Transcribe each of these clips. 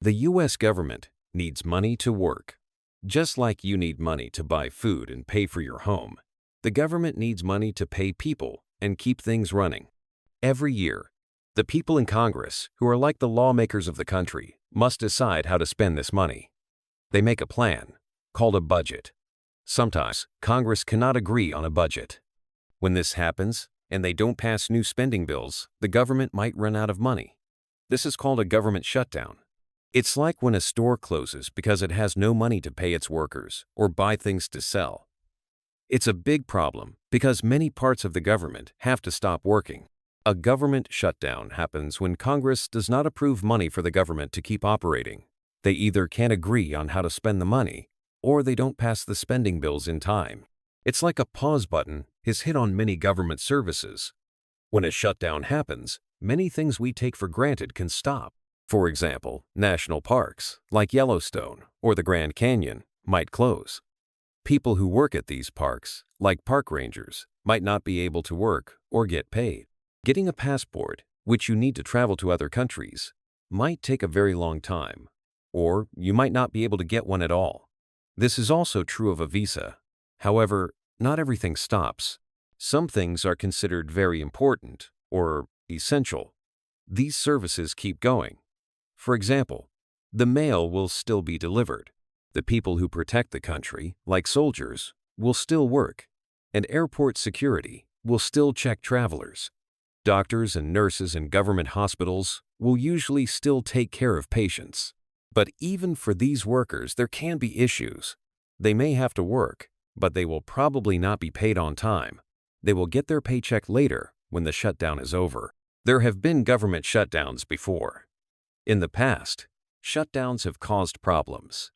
The U.S. government needs money to work. Just like you need money to buy food and pay for your home, the government needs money to pay people and keep things running. Every year, the people in Congress, who are like the lawmakers of the country, must decide how to spend this money. They make a plan, called a budget. Sometimes, Congress cannot agree on a budget. When this happens, and they don't pass new spending bills, the government might run out of money. This is called a government shutdown. It's like when a store closes because it has no money to pay its workers or buy things to sell. It's a big problem because many parts of the government have to stop working. A government shutdown happens when Congress does not approve money for the government to keep operating. They either can't agree on how to spend the money, or they don't pass the spending bills in time. It's like a pause button is hit on many government services. When a shutdown happens, many things we take for granted can stop. For example, national parks, like Yellowstone or the Grand Canyon, might close. People who work at these parks, like park rangers, might not be able to work or get paid. Getting a passport, which you need to travel to other countries, might take a very long time, or you might not be able to get one at all. This is also true of a visa. However, not everything stops. Some things are considered very important or essential. These services keep going. For example, the mail will still be delivered. The people who protect the country, like soldiers, will still work, and airport security will still check travelers. Doctors and nurses in government hospitals will usually still take care of patients. But even for these workers, there can be issues. They may have to work, but they will probably not be paid on time. They will get their paycheck later when the shutdown is over. There have been government shutdowns before. In the past, shutdowns have caused problems.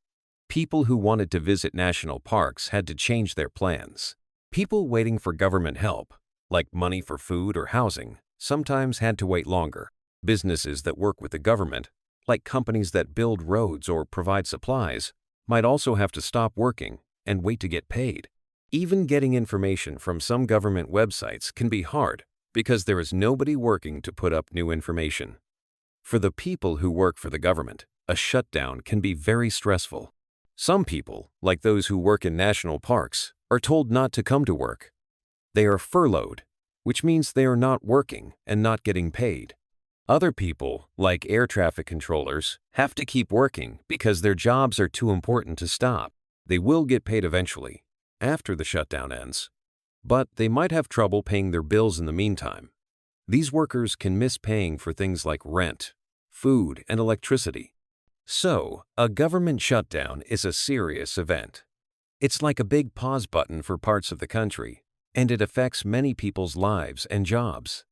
People who wanted to visit national parks had to change their plans. People waiting for government help, like money for food or housing, sometimes had to wait longer. Businesses that work with the government, like companies that build roads or provide supplies, might also have to stop working and wait to get paid. Even getting information from some government websites can be hard because there is nobody working to put up new information. For the people who work for the government, a shutdown can be very stressful. Some people, like those who work in national parks, are told not to come to work. They are furloughed, which means they are not working and not getting paid. Other people, like air traffic controllers, have to keep working because their jobs are too important to stop. They will get paid eventually, after the shutdown ends, but they might have trouble paying their bills in the meantime. These workers can miss paying for things like rent, food, and electricity. So, a government shutdown is a serious event. It's like a big pause button for parts of the country, and it affects many people's lives and jobs.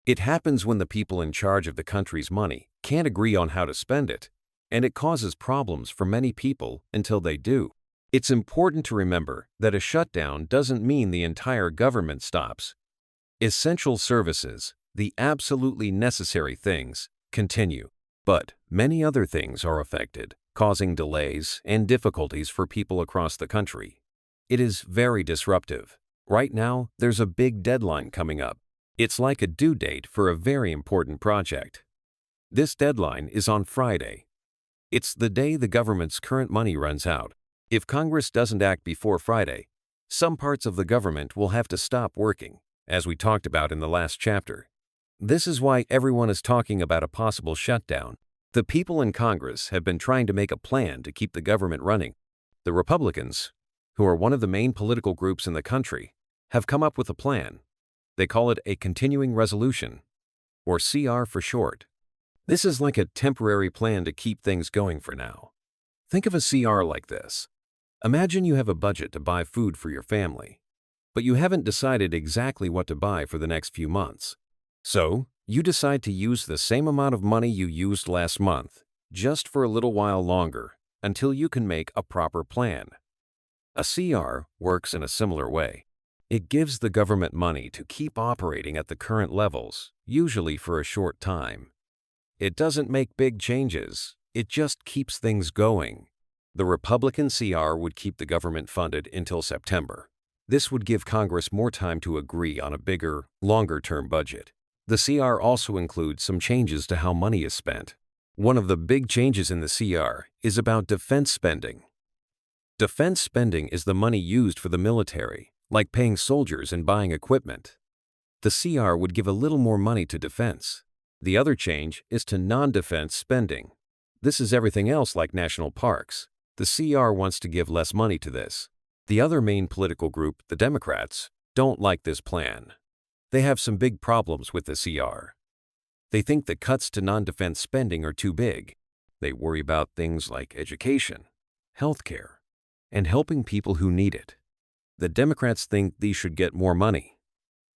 It happens when the people in charge of the country's money can't agree on how to spend it, and it causes problems for many people until they do. It's important to remember that a shutdown doesn't mean the entire government stops. Essential services, the absolutely necessary things, continue, but many other things are affected, causing delays and difficulties for people across the country. It is very disruptive. Right now, there's a big deadline coming up. It's like a due date for a very important project. This deadline is on Friday. It's the day the government's current money runs out. If Congress doesn't act before Friday, some parts of the government will have to stop working, as we talked about in the last chapter. This is why everyone is talking about a possible shutdown. The people in Congress have been trying to make a plan to keep the government running. The Republicans, who are one of the main political groups in the country, have come up with a plan. They call it a continuing resolution, or CR for short. This is like a temporary plan to keep things going for now. Think of a CR like this. Imagine you have a budget to buy food for your family, but you haven't decided exactly what to buy for the next few months. So, you decide to use the same amount of money you used last month, just for a little while longer, until you can make a proper plan. A CR works in a similar way. It gives the government money to keep operating at the current levels, usually for a short time. It doesn't make big changes, it just keeps things going. The Republican CR would keep the government funded until September. This would give Congress more time to agree on a bigger, longer-term budget. The CR also includes some changes to how money is spent. One of the big changes in the CR is about defense spending. Defense spending is the money used for the military, like paying soldiers and buying equipment. The CR would give a little more money to defense. The other change is to non-defense spending. This is everything else like national parks. The CR wants to give less money to this. The other main political group, the Democrats, don't like this plan. They have some big problems with the CR. They think the cuts to non-defense spending are too big. They worry about things like education, healthcare, and helping people who need it. The Democrats think these should get more money.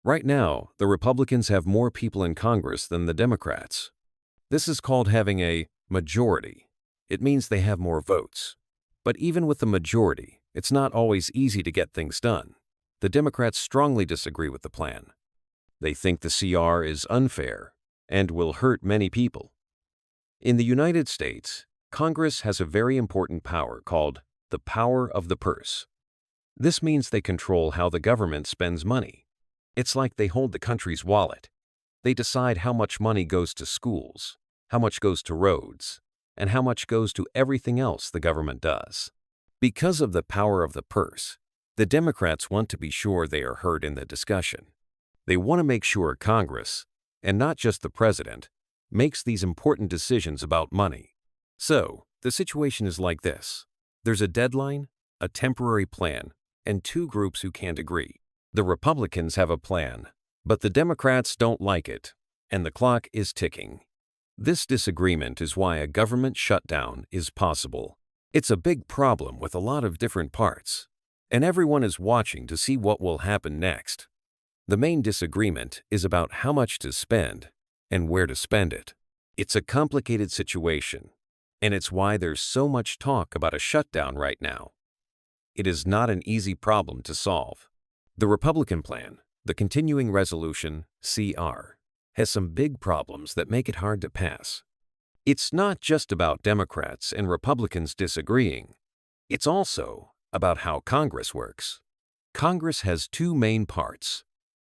Right now, the Republicans have more people in Congress than the Democrats. This is called having a majority. It means they have more votes. But even with the majority, it's not always easy to get things done. The Democrats strongly disagree with the plan. They think the CR is unfair and will hurt many people. In the United States, Congress has a very important power called the power of the purse. This means they control how the government spends money. It's like they hold the country's wallet. They decide how much money goes to schools, how much goes to roads, and how much goes to everything else the government does. Because of the power of the purse, the Democrats want to be sure they are heard in the discussion. They want to make sure Congress, and not just the president, makes these important decisions about money. So, the situation is like this. There's a deadline, a temporary plan, and two groups who can't agree. The Republicans have a plan, but the Democrats don't like it, and the clock is ticking. This disagreement is why a government shutdown is possible. It's a big problem with a lot of different parts, and everyone is watching to see what will happen next. The main disagreement is about how much to spend and where to spend it. It's a complicated situation, and it's why there's so much talk about a shutdown right now. It is not an easy problem to solve. The Republican plan, the Continuing Resolution, CR, has some big problems that make it hard to pass. It's not just about Democrats and Republicans disagreeing. It's also about how Congress works. Congress has two main parts,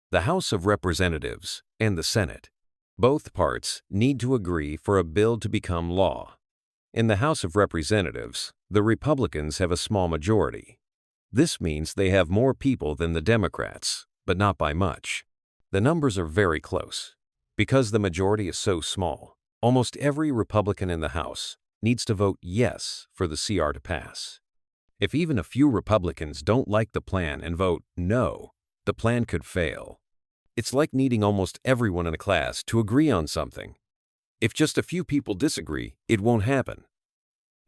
the House of Representatives and the Senate. Both parts need to agree for a bill to become law. In the House of Representatives, the Republicans have a small majority. This means they have more people than the Democrats, but not by much. The numbers are very close. Because the majority is so small, almost every Republican in the House needs to vote yes for the CR to pass. If even a few Republicans don't like the plan and vote no, the plan could fail. It's like needing almost everyone in a class to agree on something. If just a few people disagree, it won't happen.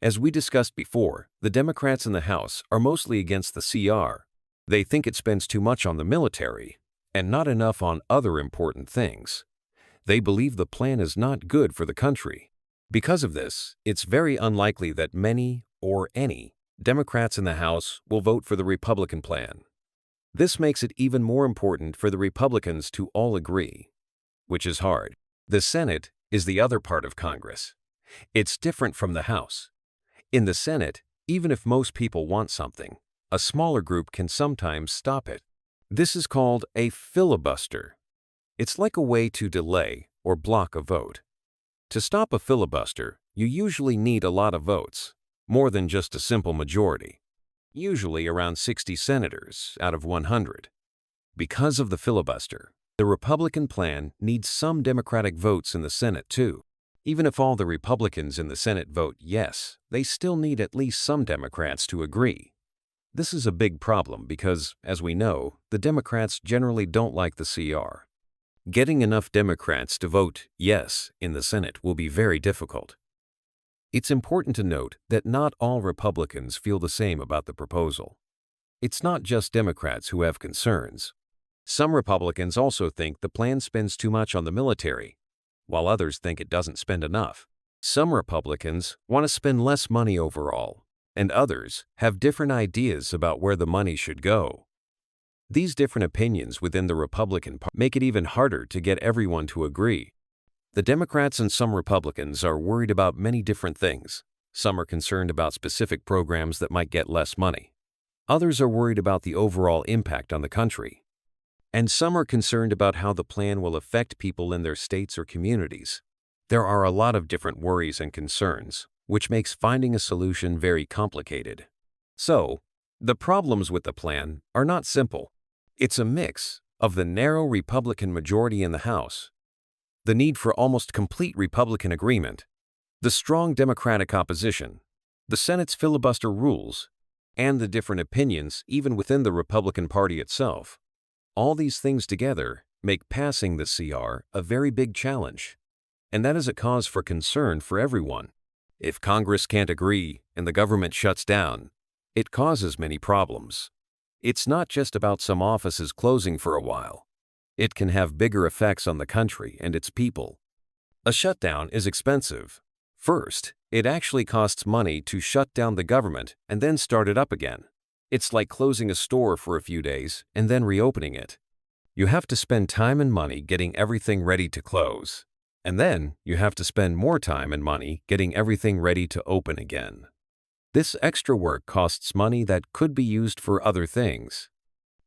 As we discussed before, the Democrats in the House are mostly against the CR. They think it spends too much on the military and not enough on other important things. They believe the plan is not good for the country. Because of this, it's very unlikely that many or any Democrats in the House will vote for the Republican plan. This makes it even more important for the Republicans to all agree, which is hard. The Senate is the other part of Congress. It's different from the House. In the Senate, even if most people want something, a smaller group can sometimes stop it. This is called a filibuster. It's like a way to delay or block a vote. To stop a filibuster, you usually need a lot of votes, more than just a simple majority, usually around 60 senators out of 100. Because of the filibuster, the Republican plan needs some Democratic votes in the Senate too. Even if all the Republicans in the Senate vote yes, they still need at least some Democrats to agree. This is a big problem because, as we know, the Democrats generally don't like the CR. Getting enough Democrats to vote yes in the Senate will be very difficult. It's important to note that not all Republicans feel the same about the proposal. It's not just Democrats who have concerns. Some Republicans also think the plan spends too much on the military, while others think it doesn't spend enough. Some Republicans want to spend less money overall, and others have different ideas about where the money should go. These different opinions within the Republican Party make it even harder to get everyone to agree. The Democrats and some Republicans are worried about many different things. Some are concerned about specific programs that might get less money. Others are worried about the overall impact on the country. And some are concerned about how the plan will affect people in their states or communities. There are a lot of different worries and concerns, which makes finding a solution very complicated. So, the problems with the plan are not simple. It's a mix of the narrow Republican majority in the House, the need for almost complete Republican agreement, the strong Democratic opposition, the Senate's filibuster rules, and the different opinions even within the Republican Party itself. All these things together make passing the CR a very big challenge, and that is a cause for concern for everyone. If Congress can't agree and the government shuts down, it causes many problems. It's not just about some offices closing for a while. It can have bigger effects on the country and its people. A shutdown is expensive. First, it actually costs money to shut down the government and then start it up again. It's like closing a store for a few days and then reopening it. You have to spend time and money getting everything ready to close. And then you have to spend more time and money getting everything ready to open again. This extra work costs money that could be used for other things.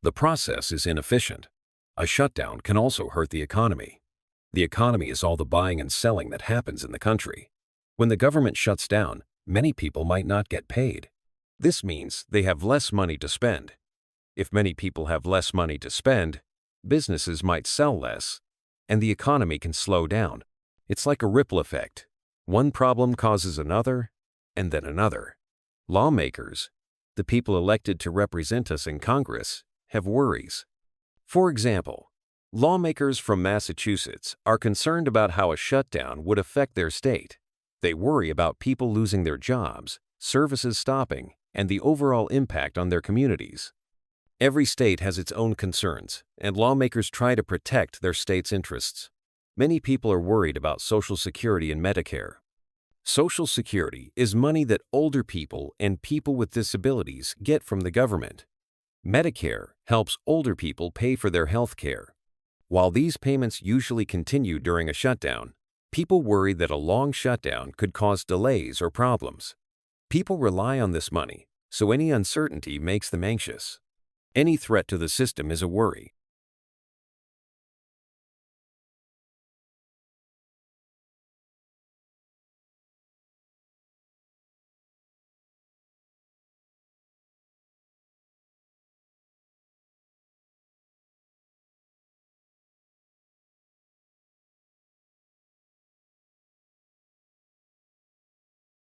The process is inefficient. A shutdown can also hurt the economy. The economy is all the buying and selling that happens in the country. When the government shuts down, many people might not get paid. This means they have less money to spend. If many people have less money to spend, businesses might sell less, and the economy can slow down. It's like a ripple effect. One problem causes another, and then another. Lawmakers, the people elected to represent us in Congress, have worries. For example, lawmakers from Massachusetts are concerned about how a shutdown would affect their state. They worry about people losing their jobs, services stopping, and the overall impact on their communities. Every state has its own concerns, and lawmakers try to protect their state's interests. Many people are worried about Social Security and Medicare. Social Security is money that older people and people with disabilities get from the government. Medicare helps older people pay for their health care. While these payments usually continue during a shutdown, people worry that a long shutdown could cause delays or problems. People rely on this money, so any uncertainty makes them anxious. Any threat to the system is a worry.